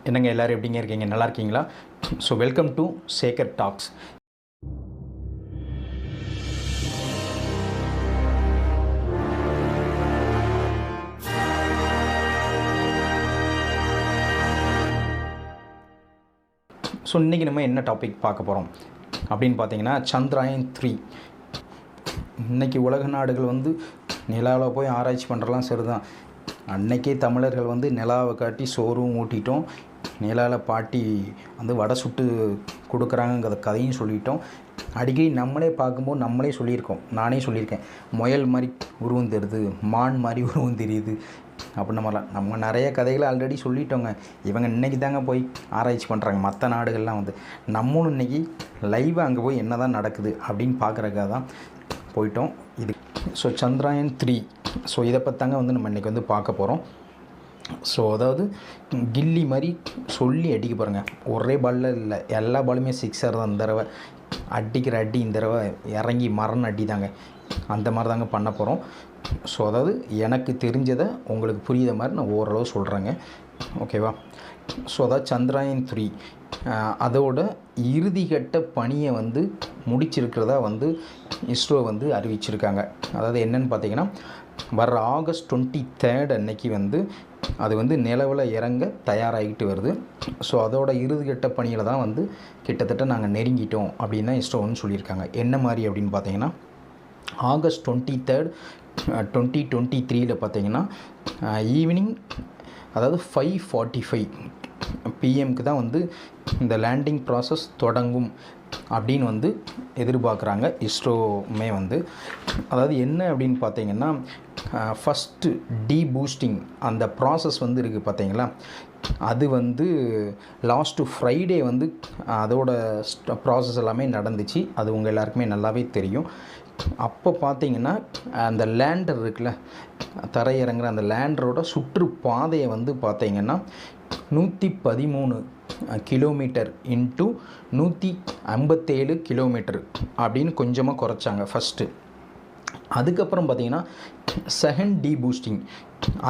என்னங்க எல்லோரும் எப்படிங்க இருக்கீங்க? நல்லா இருக்கீங்களா? So welcome to Sekar talks. So இன்றைக்கி நம்ம என்ன டாபிக் பார்க்க போகிறோம் அப்படின்னு பார்த்தீங்கன்னா, சந்திராயன் 3. இன்றைக்கி உலக நாடுகள் நிலாவில் போய் ஆராய்ச்சி பண்ணுறலாம் சரிதான். அன்றைக்கே தமிழர்கள் நிலாவை காட்டி சோறும் ஊட்டிட்டோம், நிலாவில் பாட்டி வடை சுட்டு கொடுக்குறாங்கிற கதையும் சொல்லிட்டோம். அடிக்கடி நம்மளே பார்க்கும்போது நம்மளே சொல்லியிருக்கோம், நானே சொல்லியிருக்கேன், முயல் மாதிரி உருவம் தெரியுது, மான் மாதிரி உருவம் தெரியுது அப்படின்ன மாதிரிலாம் நம்ம நிறைய கதைகளை ஆல்ரெடி சொல்லிட்டோங்க. இவங்க இன்றைக்கி தாங்க போய் ஆராய்ச்சி பண்ணுறாங்க. மற்ற நாடுகள்லாம் நம்மளும் இன்றைக்கி லைவாக அங்கே போய் என்ன தான் நடக்குது அப்படின்னு பார்க்குறக்காக தான் போயிட்டோம். இது ஸோ சந்திராயன் 3. ஸோ இதை பற்றாங்க நம்ம இன்றைக்கி பார்க்க போகிறோம். ஸோ அதாவது கில்லி மாதிரி சொல்லி அடிக்க பாருங்க. ஒரே பாலில் இல்லை, எல்லா பாலுமே சிக்ஸர் தான். இந்த தடவை அடிக்கிற அடி இந்த தடவை இறங்கி மரண அடி தாங்க. அந்த மாதிரி தாங்க பண்ண போகிறோம். ஸோ அதாவது எனக்கு தெரிஞ்சதை உங்களுக்கு புரியுத மாதிரி நான் ஓரளவு சொல்கிறேங்க, ஓகேவா? ஸோ அதாவது சந்திராயன் 3 அதோட இறுதிக்கட்ட பணியை முடிச்சிருக்கிறதா இஸ்ரோ அறிவிச்சிருக்காங்க. அதாவது என்னென்னு பார்த்தீங்கன்னா, வர்ற ஆகஸ்ட் 23 அன்னைக்கு அது நிலவில் இறங்க தயாராகிட்டு வருது. ஸோ அதோட இறுதிக்கட்ட பணியில் தான் கிட்டத்தட்ட நாங்கள் நெருங்கிட்டோம் அப்படின்னு தான் இஸ்ரோ சொல்லியிருக்காங்க. என்ன மாதிரி அப்படின்னு பார்த்தீங்கன்னா, ஆகஸ்ட் 23, 2023 பார்த்தீங்கன்னா ஈவினிங், அதாவது 5:45 PM தான் இந்த லேண்டிங் ப்ராசஸ் தொடங்கும் அப்படின்னு எதிர்பார்க்குறாங்க இஸ்ரோமே. அதாவது என்ன அப்படின்னு பார்த்தீங்கன்னா, ஃபஸ்ட்டு டீபூஸ்டிங் அந்த ப்ராசஸ் இருக்குது பார்த்தீங்களா, அது லாஸ்ட்டு ஃப்ரைடே அதோட ப்ராசஸ் எல்லாமே நடந்துச்சு. அது உங்கள் எல்லாருக்குமே நல்லாவே தெரியும். அப்போ பார்த்தீங்கன்னா அந்த லேண்டர் இருக்குல்ல, தரையிறங்குற அந்த லேண்டரோட சுற்றுப்பாதையை பார்த்தீங்கன்னா 113 கிலோமீட்டர் இன்ட்டு 157 கிலோமீட்டர் அப்படின்னு கொஞ்சமாக குறைச்சாங்க ஃபஸ்ட்டு. அதுக்கப்புறம் பார்த்தீங்கன்னா செகண்ட் டீபூஸ்டிங்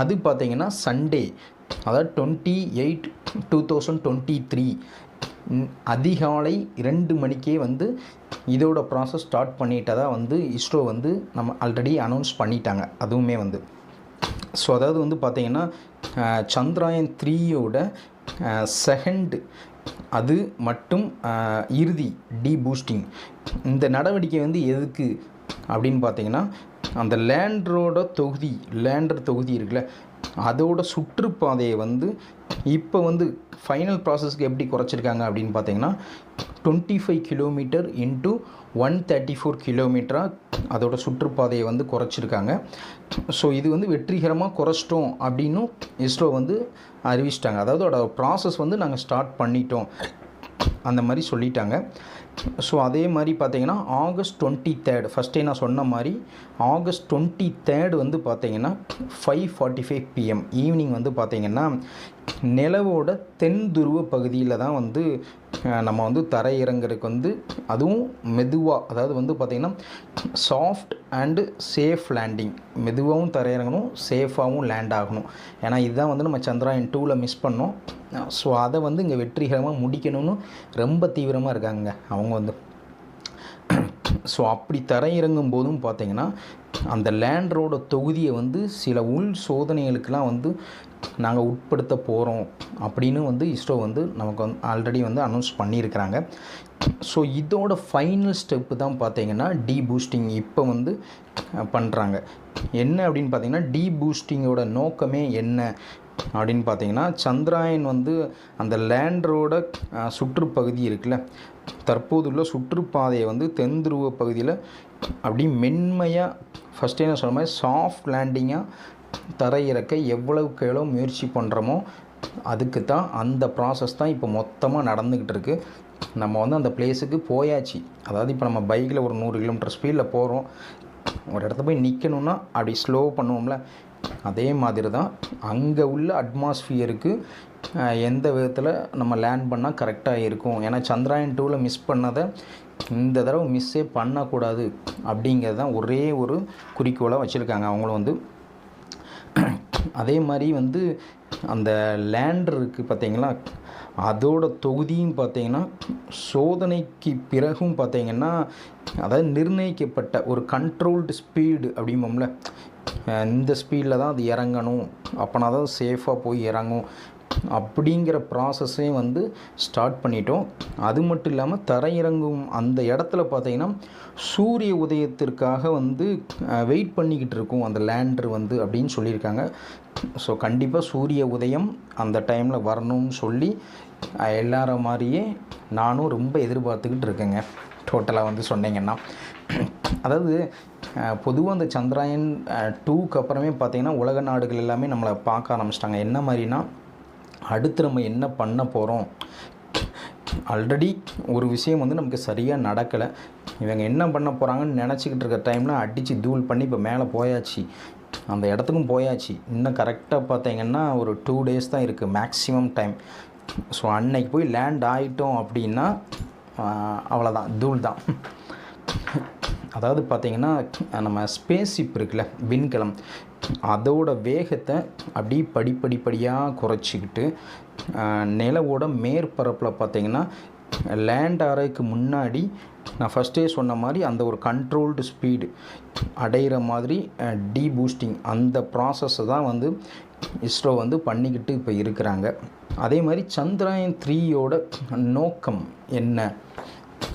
அது பார்த்தீங்கன்னா சண்டே, அதாவது 28, 2023 அதிகாலை 2 மணிக்கே இதோட ப்ராசஸ் ஸ்டார்ட் பண்ணிட்டதாக இஸ்ரோ நம்ம ஆல்ரெடி அனௌன்ஸ் பண்ணிட்டாங்க. அதுவுமே ஸோ அதாவது பார்த்தீங்கன்னா சந்திராயன் 3யோட செகண்ட் அது மட்டும் இறுதி டீபூஸ்டிங் இந்த நடவடிக்கை எதுக்கு அப்படின்னு பார்த்தீங்கன்னா, அந்த லேண்டர் தொகுதி இருக்குல்ல, அதோட சுற்றுப்பாதையை இப்போ ஃபைனல் ப்ராசஸ்க்கு எப்படி குறைச்சிருக்காங்க அப்படின்னு பார்த்தீங்கன்னா 25 கிலோமீட்டர் இன்ட்டு 134 கிலோமீட்டராக அதோட சுற்றுப்பாதையை குறைச்சிருக்காங்க. ஸோ இது வெற்றிகரமாக குறைச்சிட்டோம் அப்படின்னும் இஸ்ரோ அறிவிச்சிட்டாங்க. அதாவது அதோட ப்ராசஸ் நாங்கள் ஸ்டார்ட் பண்ணிட்டோம் அந்த மாதிரி சொல்லிட்டாங்க. ஸோ அதே மாதிரி பார்த்தீங்கன்னா ஆகஸ்ட் 23 ஃபஸ்ட்டே நான் சொன்ன மாதிரி ஆகஸ்ட் 23 பார்த்தீங்கன்னா 5:45 PM ஈவினிங் பார்த்தீங்கன்னா நிலவோட தென் துருவ பகுதியில் தான் நம்ம தரையிறங்கிறதுக்கு அதுவும் மெதுவாக, அதாவது பார்த்திங்கன்னா சாஃப்ட் அண்டு சேஃப் லேண்டிங், மெதுவாகவும் தரையிறங்கணும், சேஃபாகவும் லேண்ட் ஆகணும். ஏன்னா இதுதான் நம்ம சந்திராயன் 2ல் மிஸ் பண்ணோம். ஸோ அதை இங்கே வெற்றிகரமாக முடிக்கணும்னு ரொம்ப தீவிரமாக இருக்காங்க அவங்க. ஸோ அப்படி தரையிறங்கும் போதும் பார்த்திங்கன்னா அந்த லேண்டரோட தொகுதியை சில உள் சோதனைகளுக்கெலாம் நாங்கள் உட்படுத்த போகிறோம் அப்படின்னு இஸ்ரோ நமக்கு ஆல்ரெடி அனௌன்ஸ் பண்ணியிருக்கிறாங்க. ஸோ இதோட ஃபைனல் ஸ்டெப்பு தான் பார்த்திங்கன்னா டீபூஸ்டிங் இப்போ பண்ணுறாங்க. என்ன அப்படின்னு பார்த்திங்கன்னா, டீபூஸ்டிங்கோட நோக்கமே என்ன அப்படின்னு பார்த்தீங்கன்னா, சந்திராயன் அந்த லேண்டரோட சுற்றுப்பகுதி இருக்குல்ல, தற்போதுள்ள சுற்றுப்பாதையை தென் துருவ பகுதியில் அப்படி மென்மையாக ஃபஸ்ட்டே நான் சொன்ன மாதிரி சாஃப்ட் லேண்டிங்காக தரையிறக்க எவ்வளவுக்கு எவ்வளோ முயற்சி பண்ணுறோமோ அதுக்கு தான் அந்த ப்ராசஸ் தான் இப்போ மொத்தமாக நடந்துக்கிட்டு இருக்குது. நம்ம அந்த பிளேஸுக்கு போயாச்சு. அதாவது இப்போ நம்ம பைக்கில் ஒரு 100 கிலோமீட்டர் ஸ்பீடில் போகிறோம், ஒரு இடத்த போய் நிற்கணுன்னா அப்படி ஸ்லோ பண்ணுவோம்ல, அதே மாதிரி தான் அங்கே உள்ள அட்மாஸ்ஃபியருக்கு எந்த விதத்தில் நம்ம லேண்ட் பண்ணால் கரெக்டாக இருக்கும். ஏன்னா சந்திராயன் 2ல் மிஸ் பண்ணதை இந்த தடவை மிஸ்ஸே பண்ணக்கூடாது அப்படிங்கிறது தான் ஒரே ஒரு குறிக்கோளாக வச்சுருக்காங்க அவங்களும். அதே மாதிரி வந்து அந்த லேண்டர் இருக்குது பார்த்தீங்களா, அதோட தொகுதியும் பார்த்தீங்கன்னா சோதனைக்கு பிறகும் பார்த்தீங்கன்னா, அதாவது நிர்ணயிக்கப்பட்ட ஒரு கண்ட்ரோல்டு ஸ்பீடு அப்படிம்போம்ல, இந்த ஸ்பீடில் தான் அது இறங்கணும், அப்போனா தான் சேஃபாக போய் இறங்கும் அப்படிங்கிற ப்ராசஸே வந்து ஸ்டார்ட் பண்ணிட்டோம். அது மட்டும் இல்லாமல் தரையிறங்கும் அந்த இடத்துல பார்த்திங்கன்னா சூரிய உதயத்திற்காக வந்து வெயிட் பண்ணிக்கிட்டு இருக்கும் அந்த லேண்டர் வந்து அப்படின்னு சொல்லியிருக்காங்க. ஸோ கண்டிப்பாக சூரிய உதயம் அந்த டைமில் வரணும்னு சொல்லி எல்லார மாதிரியே நானும் ரொம்ப எதிர்பார்த்துக்கிட்டு இருக்கேங்க. டோட்டலாக வந்து சொன்னீங்கன்னா, அதாவது பொதுவாக அந்த சந்திராயன் 2க்கு அப்புறமே பார்த்திங்கன்னா உலக நாடுகள் எல்லாமே நம்மளை பார்க்க ஆரம்பிச்சிட்டாங்க. என்ன மாதிரினா, அடுத்து நம்ம என்ன பண்ண போகிறோம், ஆல்ரெடி ஒரு விஷயம் வந்து நமக்கு சரியாக நடக்கலை, இவங்க என்ன பண்ண போகிறாங்கன்னு நினச்சிக்கிட்டு இருக்க டைமில் அடித்து தூள் பண்ணி இப்போ மேலே போயாச்சு, அந்த இடத்துக்கும் போயாச்சு. இன்னும் கரெக்டாக பார்த்தீங்கன்னா ஒரு 2 days தான் இருக்குது மேக்ஸிமம் டைம். ஸோ அன்னைக்கு போய் லேண்ட் ஆகிட்டோம் அப்படின்னா அவ்வளோதான், தூள் தான். அதாவது பார்த்திங்கன்னா நம்ம ஸ்பேஸ் ஷிப் இருக்குல்ல, விண்கலம், அதோட வேகத்தை அப்படி படிப்படியாக குறைச்சிக்கிட்டு நிலவோட மேற்பரப்பில் பார்த்திங்கன்னா லேண்ட் ஆகிறதுக்கு முன்னாடி நான் ஃபஸ்ட்டே சொன்ன மாதிரி அந்த ஒரு கண்ட்ரோல்டு ஸ்பீடு அடைகிற மாதிரி டீபூஸ்டிங் அந்த ப்ராசஸை தான் வந்து இஸ்ரோ வந்து பண்ணிக்கிட்டு இப்போ இருக்கிறாங்க. அதே மாதிரி சந்திராயன் 3யோட நோக்கம் என்ன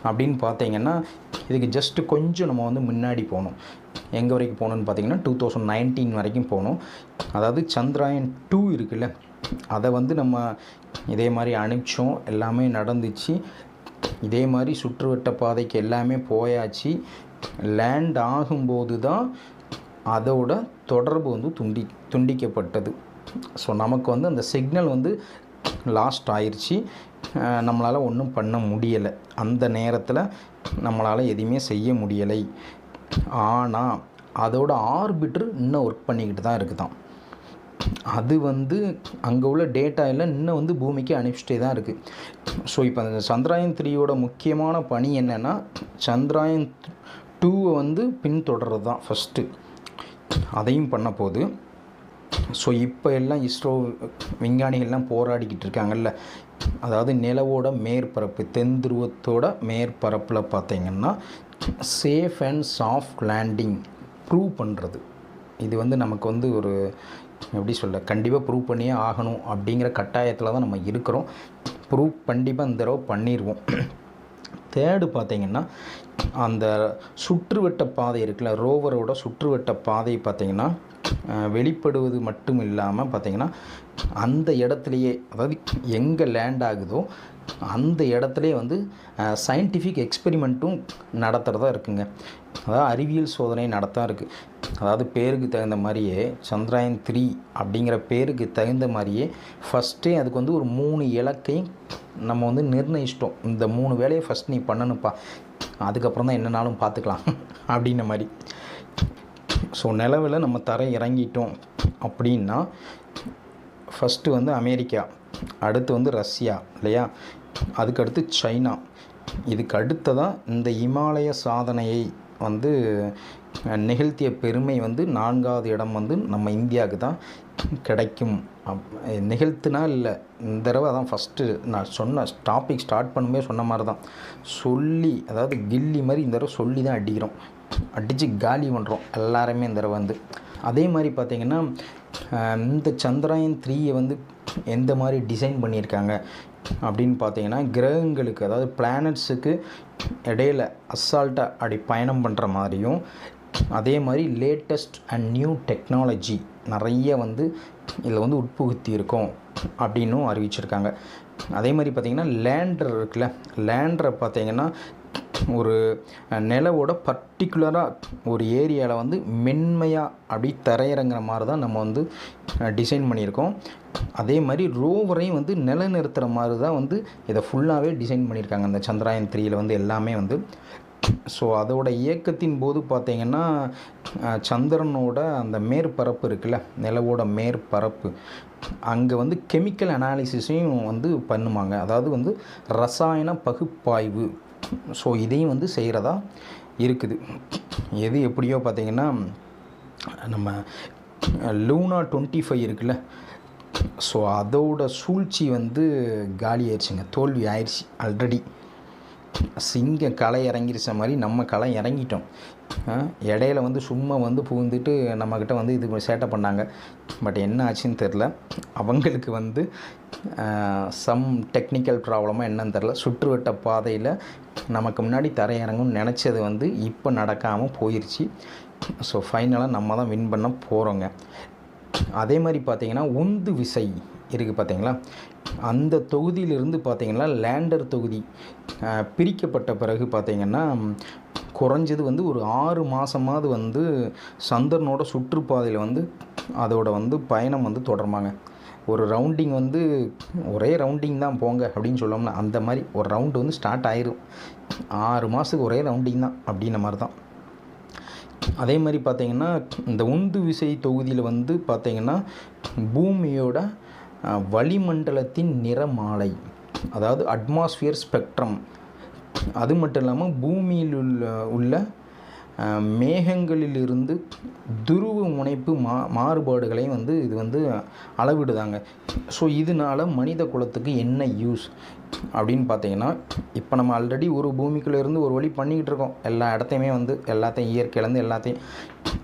அப்படின்னு பார்த்தீங்கன்னா, இதுக்கு ஜஸ்ட்டு கொஞ்சம் நம்ம வந்து முன்னாடி போகணும். எங்கே வரைக்கும் போகணுன்னு பார்த்தீங்கன்னா 2019 வரைக்கும் போகணும். அதாவது சந்திராயன் 2 இருக்குல்ல, அதை வந்து நம்ம இதே மாதிரி அனுப்பிச்சோம், எல்லாமே நடந்துச்சு, இதே மாதிரி சுற்றுவட்ட பாதைக்கு எல்லாமே போயாச்சு. லேண்ட் ஆகும்போது தான் அதோட தொடர்பு வந்து துண்டிக்கப்பட்டது. ஸோ நமக்கு வந்து அந்த சிக்னல் வந்து லாஸ்ட் ஆயிடுச்சு, நம்மளால் ஒன்றும் பண்ண முடியலை, அந்த நேரத்தில் நம்மளால் எதுவுமே செய்ய முடியலை. ஆனால் அதோட ஆர்பிட்டர் இன்னும் ஒர்க் பண்ணிக்கிட்டு தான் இருக்குதான். அது வந்து அங்கே உள்ள டேட்டா எல்லாம் இன்னும் வந்து பூமிக்கு அனுப்பிச்சிட்டே தான் இருக்குது. ஸோ இப்போ அந்த சந்திராயன் 3யோட முக்கியமான பணி என்னென்னா, சந்திராயன் 2வை வந்து பின்தொடர்றது தான் ஃபஸ்ட்டு, அதையும் பண்ண போது. ஸோ இப்போ எல்லாம் இஸ்ரோ விஞ்ஞானிகள்லாம் போராடிக்கிட்டு இருக்காங்கல்ல, அதாவது நிலவோட மேற்பரப்பு, தென் துருவத்தோட மேற்பரப்பில் பார்த்திங்கன்னா safe and soft landing prove பண்ணுறது. இது வந்து நமக்கு வந்து ஒரு எப்படி சொல்ல, கண்டிப்பாக ப்ரூவ் பண்ணியே ஆகணும் அப்படிங்கிற கட்டாயத்தில் தான் நம்ம இருக்கிறோம். ப்ரூவ் கண்டிப்பாக இந்த தடவை பண்ணிடுவோம். தேர்டு பார்த்திங்கன்னா, அந்த சுற்றுவட்ட பாதை இருக்குல்ல, ரோவரோட சுற்றுவட்ட பாதை பார்த்திங்கன்னா வெளிப்படுவது மட்டும் இல்லாமல் பார்த்திங்கன்னா அந்த இடத்துலையே, அதாவது எங்கே லேண்ட் ஆகுதோ அந்த இடத்துலையே வந்து சயின்டிஃபிக் எக்ஸ்பெரிமெண்ட்டும் நடத்துகிறதா இருக்குங்க. அதாவது அறிவியல் சோதனை நடத்தான் இருக்குது. அதாவது பேருக்கு தகுந்த மாதிரியே சந்திராயன் 3 அப்படிங்கிற பேருக்கு தகுந்த மாதிரியே ஃபஸ்ட்டே அதுக்கு வந்து ஒரு 3 இலக்கை நம்ம வந்து நிர்ணயிச்சிட்டோம். இந்த 3 வேலையை ஃபஸ்ட் நீ பண்ணணுப்பா, அதுக்கப்புறம் தான் என்னன்னாலும் பார்த்துக்கலாம் அப்படின்ன மாதிரி. ஸோ நிலவில் நம்ம தரை இறங்கிட்டோம் அப்படின்னா ஃபஸ்ட்டு வந்து அமெரிக்கா, அடுத்து வந்து ரஷ்யா இல்லையா, அதுக்கடுத்து சைனா, இதுக்கு அடுத்ததான் இந்த இமாலய சாதனையை வந்து நிகழ்த்திய பெருமை வந்து 4வது இடம் வந்து நம்ம இந்தியாவுக்கு தான் கிடைக்கும். நிகழ்த்தினா இல்லை, இந்த தடவை தான் ஃபஸ்ட்டு நான் சொன்ன டாபிக் ஸ்டார்ட் பண்ணும்போது சொன்ன மாதிரி தான் சொல்லி, அதாவது கில்லி மாதிரி இந்த தடவை சொல்லி தான் அடிக்கிறோம், அடித்து காலி பண்ணுறோம் எல்லாருமே இந்த தடவை வந்து. அதே மாதிரி பார்த்திங்கன்னா இந்த சந்திராயன் 3யை வந்து எந்த மாதிரி டிசைன் பண்ணியிருக்காங்க அப்படின்னு பார்த்தீங்கன்னா, கிரகங்களுக்கு அதாவது பிளானட்ஸுக்கு இடையில் அசால்ட்டாக அப்படி பயணம் பண்ணுற மாதிரியும், அதே மாதிரி லேட்டஸ்ட் அண்ட் நியூ டெக்னாலஜி நிறைய வந்து இதில் வந்து உட்புகுத்தி இருக்கும் அப்படின்னும் அறிவிச்சிருக்காங்க. அதே மாதிரி பார்த்திங்கன்னா லேண்டர் இருக்குல்ல, லேண்டரை பார்த்திங்கன்னா ஒரு நிலவோட பர்டிகுலராக ஒரு ஏரியாவில் வந்து மென்மையாக அப்படி தரையிறங்குற மாதிரி தான் நம்ம வந்து டிசைன் பண்ணியிருக்கோம். அதே மாதிரி ரோவரையும் வந்து நிலைநிறுத்துகிற மாதிரி தான் வந்து இதை ஃபுல்லாகவே டிசைன் பண்ணியிருக்காங்க அந்த சந்திராயன் 3யில் வந்து எல்லாமே வந்து. ஸோ அதோட இயக்கத்தின் போது பார்த்திங்கன்னா சந்திரனோட அந்த மேற்பரப்பு இருக்குல்ல, நிலவோட மேற்பரப்பு, அங்கே வந்து கெமிக்கல் அனாலிசிஸையும் வந்து பண்ணுவாங்க, அதாவது வந்து ரசாயன பகுப்பாய்வு. ஸோ இதையும் வந்து செய்கிறதா இருக்குது. எது எப்படியோ பார்த்திங்கன்னா நம்ம லூனா 25 இருக்குல்ல, ஸோ அதோட சூழ்ச்சி வந்து காலி ஆயிடுச்சுங்க, தோல்வி ஆயிடுச்சு ஆல்ரெடி. சிங்கம் களை இறங்கிருச்ச மாதிரி நம்ம களை இறங்கிட்டோம். இடையில வந்து சும்மா வந்து புகுந்துட்டு நம்மக்கிட்ட வந்து இது சேட்டை பண்ணாங்க. பட் என்ன ஆச்சுன்னு தெரில, அவங்களுக்கு வந்து சம் டெக்னிக்கல் ப்ராப்ளமாக என்னன்னு தெரில, சுற்றுவட்ட பாதையில் நமக்கு முன்னாடி தரையிறங்கும்னு நினச்சது வந்து இப்போ நடக்காமல் போயிடுச்சு. ஸோ ஃபைனலாக நம்ம தான் வின் பண்ண போகிறோங்க. அதே மாதிரி பார்த்திங்கன்னா உந்து விசை இருக்குது பார்த்திங்களா, அந்த தொகுதியிலிருந்து பார்த்திங்கன்னா லேண்டர் தொகுதி பிரிக்கப்பட்ட பிறகு பார்த்திங்கன்னா குறைஞ்சது வந்து ஒரு 6 மாதமாவது வந்து சந்திரனோட சுற்றுப்பாதையில் வந்து அதோட வந்து பயணம் வந்து தொடருமாங்க. ஒரு ரவுண்டிங் வந்து ஒரே ரவுண்டிங் தான் போங்க அப்படின்னு சொல்லோம்னா அந்த மாதிரி ஒரு ரவுண்டு வந்து ஸ்டார்ட் ஆயிரும். 6 மாதத்துக்கு ஒரே ரவுண்டிங் தான் அப்படின்ன மாதிரி தான். அதே மாதிரி பார்த்திங்கன்னா இந்த உந்து விசை தொகுதியில் வந்து பார்த்திங்கன்னா பூமியோட வளிமண்டலத்தின் நிறமாலை, அதாவது அட்மாஸ்பியர் ஸ்பெக்ட்ரம், அது மட்டும் இல்லாமல் பூமியில் உள்ள மேகங்களிலிருந்து துருவ முனைப்பு மாறுபாடுகளையும் வந்து இது வந்து அளவிடுதாங்க. ஸோ இதனால் மனித குலத்துக்கு என்ன யூஸ் அப்படின்னு பார்த்தீங்கன்னா, இப்போ நம்ம ஆல்ரெடி ஒரு பூமிக்குள்ளேருந்து ஒரு வழி பண்ணிக்கிட்டு இருக்கோம், எல்லா இடத்தையுமே வந்து எல்லாத்தையும் இயற்கையிலேருந்து எல்லாத்தையும்.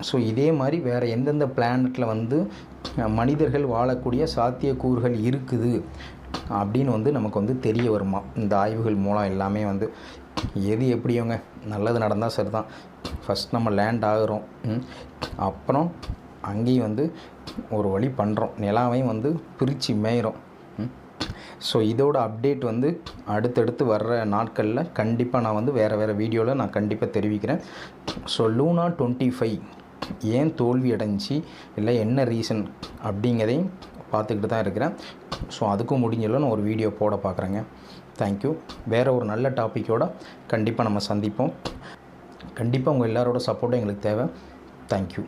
ஸோ இதே மாதிரி வேறு எந்தெந்த பிளானட்டில் வந்து மனிதர்கள் வாழக்கூடிய சாத்தியக்கூறுகள் இருக்குது அப்படின்னு வந்து நமக்கு வந்து தெரிய வருமா இந்த ஆய்வுகள் மூலம் எல்லாமே வந்து. எது எப்படியோங்க, நல்லது நடந்தால் சரி தான். ஃபஸ்ட் நம்ம லேண்ட் ஆகிறோம், அப்புறம் அங்கேயும் வந்து ஒரு வழி பண்ணுறோம், நிலாவையும் வந்து பிரித்து மேயிறோம். ஸோ இதோட அப்டேட் வந்து அடுத்தடுத்து வர்ற நாட்களில் கண்டிப்பாக நான் வந்து வேறு வீடியோவில் நான் கண்டிப்பாக தெரிவிக்கிறேன். ஸோ லூனா 25 ஏன் தோல்வி அடைஞ்சி, இல்லை என்ன ரீசன் அப்படிங்கிறதையும் பார்த்துக்கிட்டு தான் இருக்கிறேன். ஸோ அதுக்கும் முடிஞ்சளவு நான் ஒரு வீடியோ போட பார்க்குறேங்க. தேங்க்யூ. வேறு ஒரு நல்ல டாப்பிக்கோடு கண்டிப்பாக நம்ம சந்திப்போம். கண்டிப்பாக உங்கள் எல்லாரோட சப்போர்ட்டும் எங்களுக்கு தேவை. தேங்க்யூ.